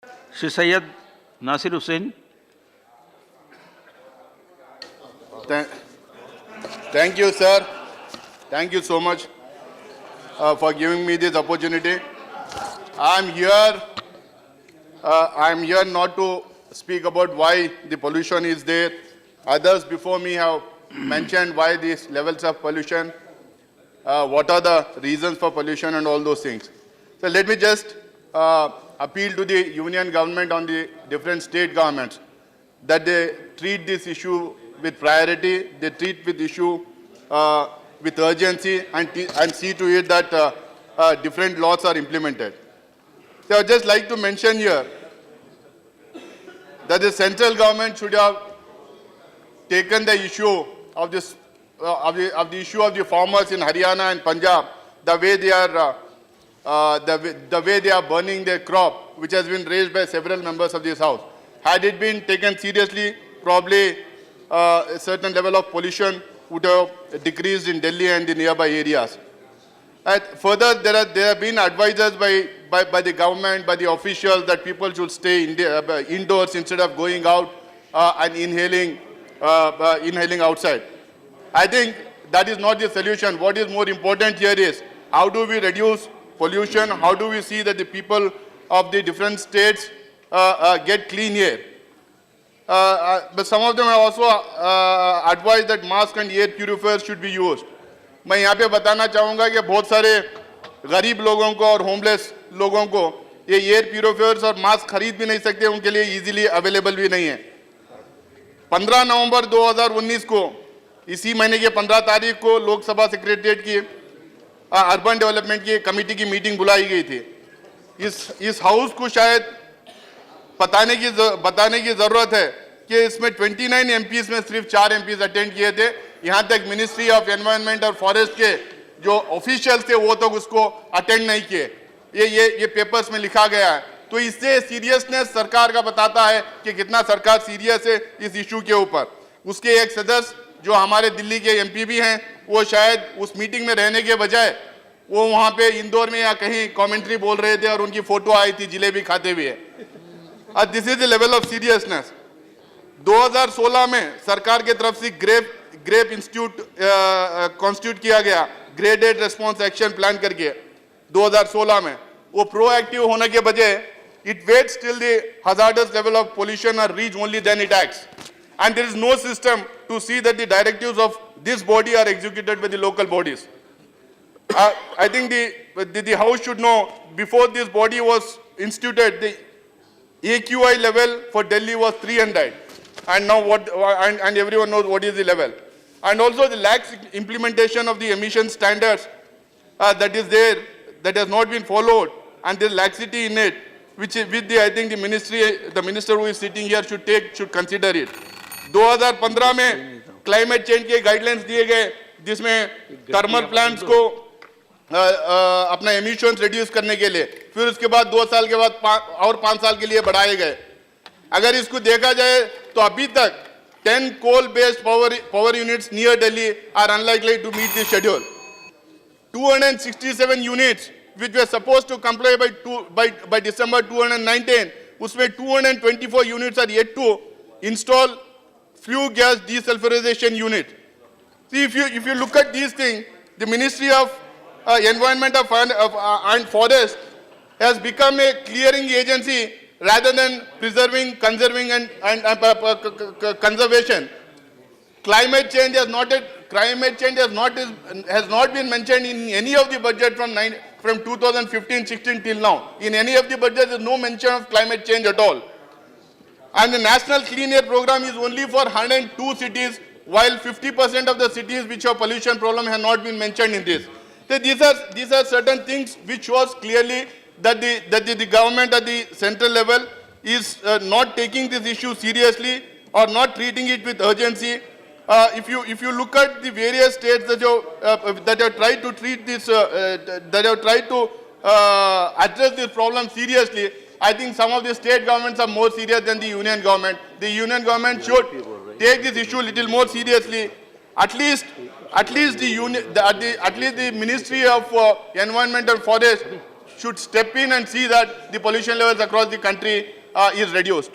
Shri Syed Nasir Hussain. Thank you, sir. Thank you so much for giving me this opportunity. I'm here not to speak about why the pollution is there. Others before me have mentioned why these levels of pollution, what are the reasons for pollution and all those things. So let me just appeal to the union government on the different state governments that they treat this issue with priority, they treat with issue with urgency and see to it that different laws are implemented. So I would just like to mention here that the central government should have taken the issue of this the issue of the farmers in Haryana and Punjab, the way they are the way they are burning their crop, which has been raised by several members of this house. Had it been taken seriously, probably a certain level of pollution would have decreased in Delhi and the nearby areas. And further, there have been advices by the government, by the officials, that people should stay indoors instead of going out and inhaling outside. I think that is not the solution. What is more important here is how do we reduce pollution? How do we see that the people of the different states get clean air? But some of them have also advised that mask and air purifiers should be used. मैं यहाँ पे बताना चाहूँगा कि बहुत सारे गरीब लोगों को और होमलेस लोगों को ये एयर प्यूरिफायर्स और मास्क खरीद भी नहीं सकते, उनके लिए इजीली अवेलेबल भी नहीं है। 15 नवंबर 2019 को इसी महीने के 15 तारीख को लोकसभा सेक्रेटरिएट की अर्बन डेवलपमेंट की कमेटी की मीटिंग बुलाई गई थी। इस हाउस को शायद बताने की जरूरत है कि इसमें 29 एमपीज में सिर्फ 4 एमपीज अटेंड किए थे। यहाँ तक मिनिस्ट्री ऑफ एनवायरनमेंट और फॉरेस्ट के जो ऑफिशियल्स थे वो तो उसको अटेंड नहीं किए। ये पेपर्स में लिखा गया है। तो इससे सीरियसनेस सरकार का बताता है कि कितना सरकार सीरियस है इस इशू के ऊपर। उसके एक सदस्य जो हमारे दिल्ली के एमपी भी हैं, वो शायद उस मीटिंग में रहने के बजाय वो वहाँ पे इंदौर में या कहीं कमेंट्री बोल रहे थे और उनकी फोटो आई थी जिलेबी खाते हुए। This is the level of seriousness. 2016 में सरकार के तरफ से ग्रेप इंस्टीट्यूट कॉन्स्टिट्यूट किया गया, ग्रेडेड रेस्पॉन्स एक्शन प्लान करके 2016 में। वो प्रोएक्टिव होने के बजाय it waits till the hazardous level of pollution are reached, only then it acts, and there is no system to see that the directives of this body are executed by the local bodies. I think the house should know, before this body was instituted, the AQI level for Delhi was 300, and now and everyone knows what is the level. And also the lax implementation of the emission standards that is there, that has not been followed, and there is laxity in it, which I think the minister who is sitting here should consider it. 2015 में climate change के guidelines दिए गए, जिसमें thermal plants को अपना emissions reduce करने के लिए, फिर उसके बाद 2 साल के बाद और 5 साल के लिए बढ़ाए गए। अगर इसको देखा जाए तो अभी तक 10 coal based power units near Delhi are unlikely to meet the schedule. 267 units which were supposed to comply by December 2019, उसमें 224 units are yet to install flue gas desulfurization unit. See, if you look at these things, the Ministry of Environment and Forest has become a clearing agency rather than conserving and conservation. Climate change has not been mentioned in any of the budget from 2015-16 till now. In any of the budgets, there is no mention of climate change at all. And the National Clean Air Program is only for 102 cities, while 50% of the cities which have pollution problem have not been mentioned in this. So these are certain things which shows clearly that the government at the central level is not taking this issue seriously or not treating it with urgency. If you look at the various states that have tried to treat this, that have tried to address this problem seriously, I think some of the state governments are more serious than the union government. The union government should take this issue a little more seriously. At least the Ministry of Environment and Forest should step in and see that the pollution levels across the country is reduced.